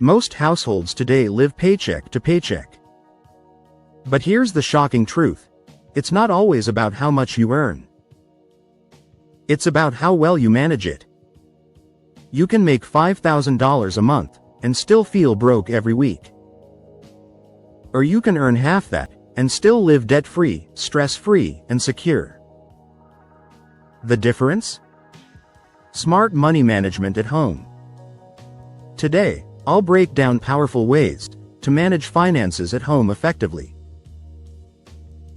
Most households today live paycheck to paycheck. But here's the shocking truth. It's not always about how much you earn. It's about how well you manage it. You can make $5,000 a month and still feel broke every week. Or you can earn half that and still live debt-free, stress-free, and secure. The difference? Smart money management at home. Today, I'll break down powerful ways to manage finances at home effectively.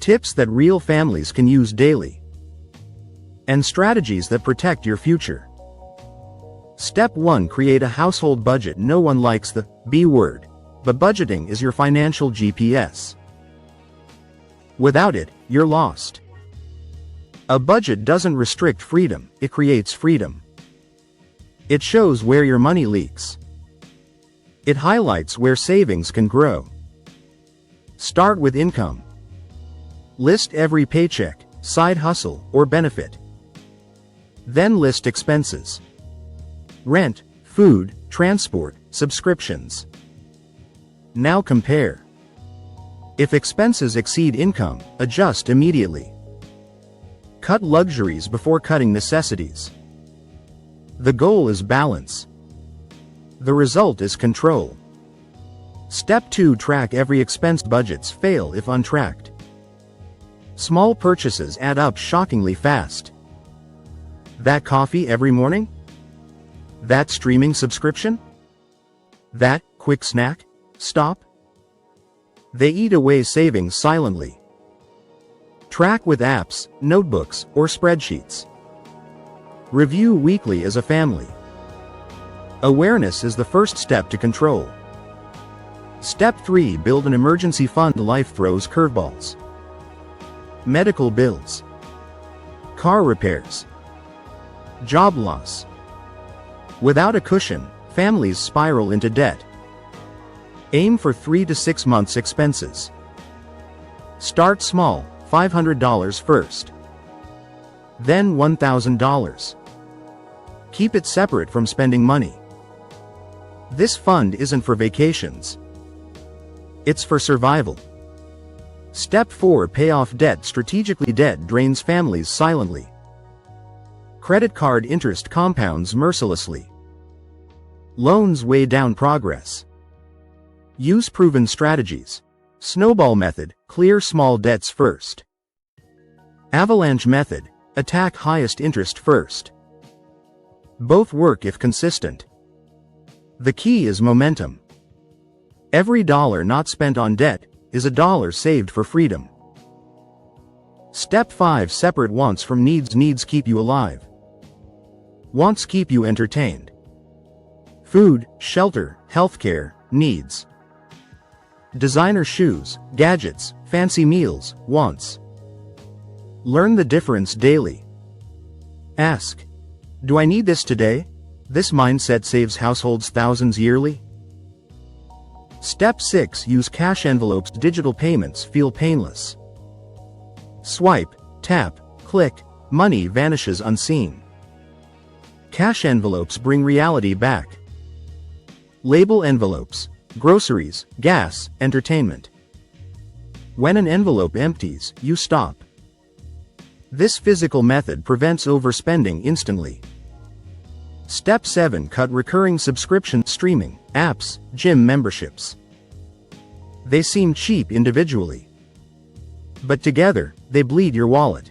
Tips that real families can use daily. And strategies that protect your future. Step 1. Create a household budget. No one likes the B word, but budgeting is your financial GPS. Without it, you're lost. A budget doesn't restrict freedom, it creates freedom. It shows where your money leaks. It highlights where savings can grow. Start with income. List every paycheck, side hustle, or benefit. Then list expenses. Rent, food, transport, subscriptions. Now compare. If expenses exceed income, adjust immediately. Cut luxuries before cutting necessities. The goal is balance. The result is control. Step 2. Track every expense. Budgets fail if untracked. Small purchases add up shockingly fast. That coffee every morning? That streaming subscription? That quick snack? Stop. They eat away savings silently. Track with apps, notebooks, or spreadsheets. Review weekly as a family. Awareness is the first step to control. Step 3. Build an emergency fund. Life throws curveballs. Medical bills. Car repairs. Job loss. Without a cushion, families spiral into debt. Aim for 3 to 6 months expenses. Start small, $500 first. Then $1,000. Keep it separate from spending money. This fund isn't for vacations. It's for survival. Step 4. Pay off debt strategically. Debt drains families silently. Credit card interest compounds mercilessly. Loans weigh down progress. Use proven strategies. Snowball method, clear small debts first. Avalanche method, attack highest interest first. Both work if consistent. The key is momentum. Every dollar not spent on debt is a dollar saved for freedom. Step 5. Separate wants from needs. Needs keep you alive. Wants keep you entertained. Food, shelter, healthcare, needs. Designer shoes, gadgets, fancy meals, wants. Learn the difference daily. Ask, do I need this today? This mindset saves households thousands yearly. Step 6. Use cash envelopes. Digital payments feel painless. Swipe, tap, click, money vanishes unseen. Cash envelopes bring reality back. Label envelopes. Groceries, gas, entertainment. When an envelope empties, you stop. This physical method prevents overspending instantly. Step 7. Cut recurring subscription. Streaming, apps, gym memberships. They seem cheap individually. But together, they bleed your wallet.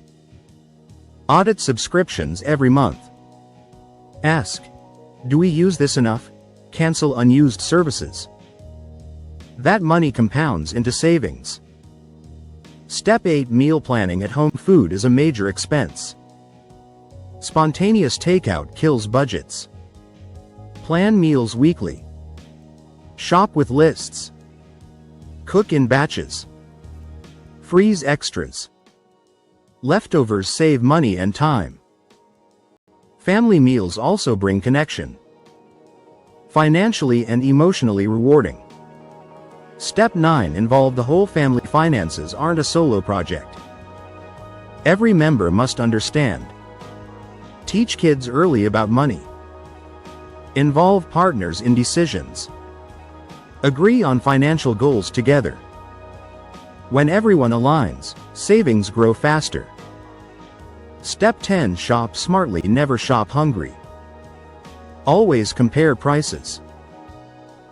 Audit subscriptions every month. Ask, do we use this enough? Cancel unused services. That money compounds into savings. Step 8. Meal planning at home. Food is a major expense. Spontaneous takeout kills budgets. Plan meals weekly. Shop with lists. Cook in batches. Freeze extras. Leftovers save money and time. Family meals also bring connection. Financially and emotionally rewarding. Step 9. Involve the whole family. Finances aren't a solo project. Every member must understand. Teach kids early about money. Involve partners in decisions. Agree on financial goals together. When everyone aligns, savings grow faster. Step 10. Shop smartly, never shop hungry. Always compare prices.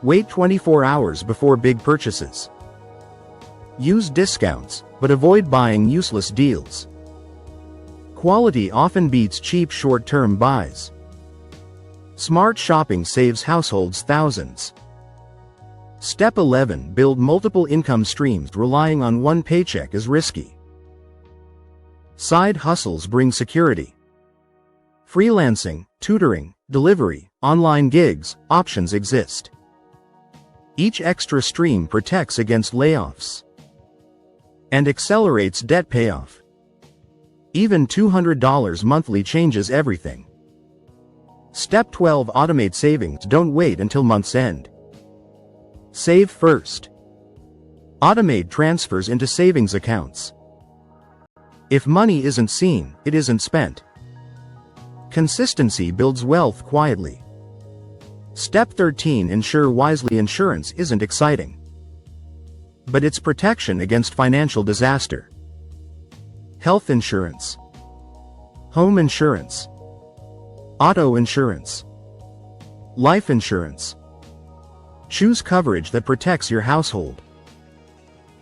Wait 24 hours before big purchases. Use discounts, but avoid buying useless deals. Quality often beats cheap short-term buys. Smart shopping saves households thousands. Step 11. Build multiple income streams. Relying on one paycheck is risky. Side hustles bring security. Freelancing, tutoring, delivery, online gigs, options exist. Each extra stream protects against layoffs and accelerates debt payoff. Even $200 monthly changes everything. Step 12. Automate savings. Don't wait until month's end. Save first. Automate transfers into savings accounts. If money isn't seen, it isn't spent. Consistency builds wealth quietly. Step 13. Insure wisely. Insurance isn't exciting, but it's protection against financial disaster. Health insurance, home insurance, auto insurance, life insurance. Choose coverage that protects your household.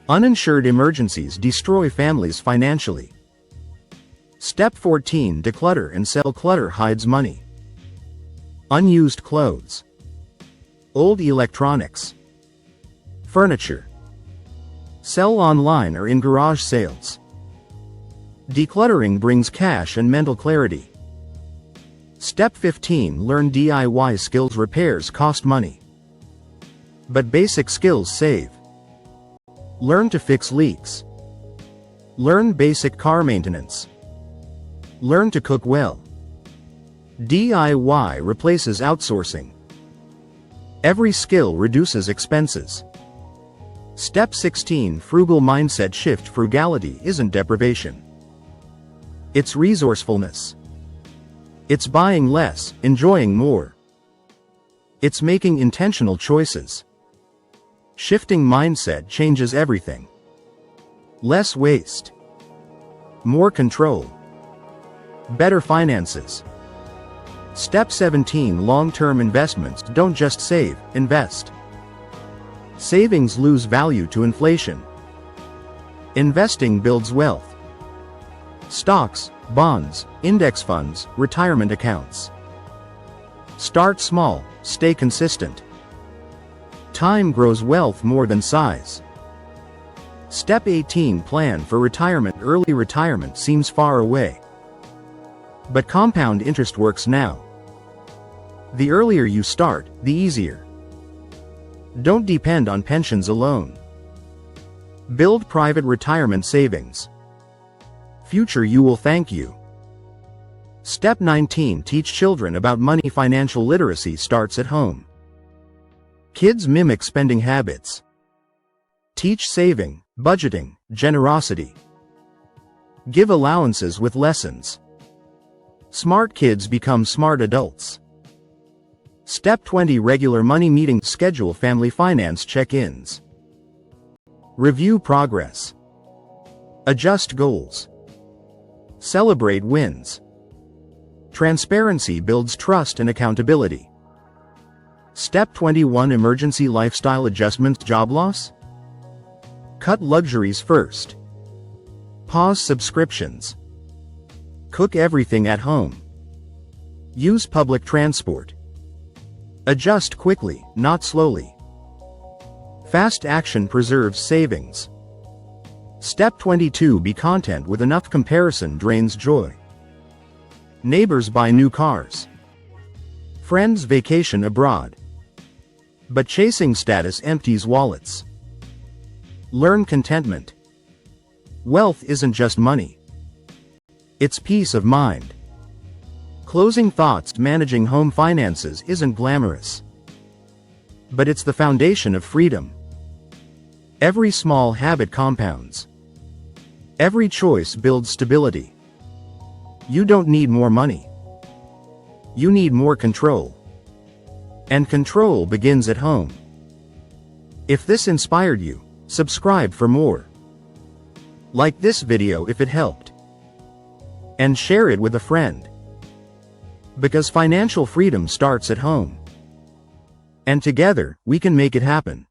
Uninsured emergencies destroy families financially. Step 14. Declutter and sell. Clutter hides money. Unused clothes, old electronics, furniture. Sell online or in garage sales. Decluttering brings cash and mental clarity. Step 15. Learn DIY skills. Repairs cost money, but basic skills save. Learn to fix leaks. Learn basic car maintenance. Learn to cook well. DIY replaces outsourcing. Every skill reduces expenses. Step 16. Frugal mindset shift. Frugality isn't deprivation. It's resourcefulness. It's buying less, enjoying more. It's making intentional choices. Shifting mindset changes everything. Less waste. More control. Better finances. Step 17. Long-term investments. Don't just save, invest. Savings lose value to inflation. Investing builds wealth. Stocks, bonds, index funds, retirement accounts. Start small, stay consistent. Time grows wealth more than size. Step 18. Plan for retirement. Early retirement seems far away, but compound interest works now. The earlier you start, the easier. Don't depend on pensions alone. Build private retirement savings. Future you will thank you. Step 19. Teach children about money. Financial literacy starts at home. Kids mimic spending habits. Teach saving, budgeting, generosity. Give allowances with lessons. Smart kids become smart adults. Step 20. Regular money meetings. Schedule family finance check-ins. Review progress. Adjust goals. Celebrate wins. Transparency builds trust and accountability. Step 21. Emergency lifestyle adjustments. Job loss? Cut luxuries first. Pause subscriptions. Cook everything at home. Use public transport. Adjust quickly, not slowly. Fast action preserves savings. Step 22. Be content with enough. Comparison drains joy. Neighbors buy new cars. Friends vacation abroad. But chasing status empties wallets. Learn contentment. Wealth isn't just money. It's peace of mind. Closing thoughts. Managing home finances isn't glamorous, but it's the foundation of freedom. Every small habit compounds. Every choice builds stability. You don't need more money. You need more control. And control begins at home. If this inspired you, subscribe for more. Like this video if it helped. And share it with a friend. Because financial freedom starts at home. And together, we can make it happen.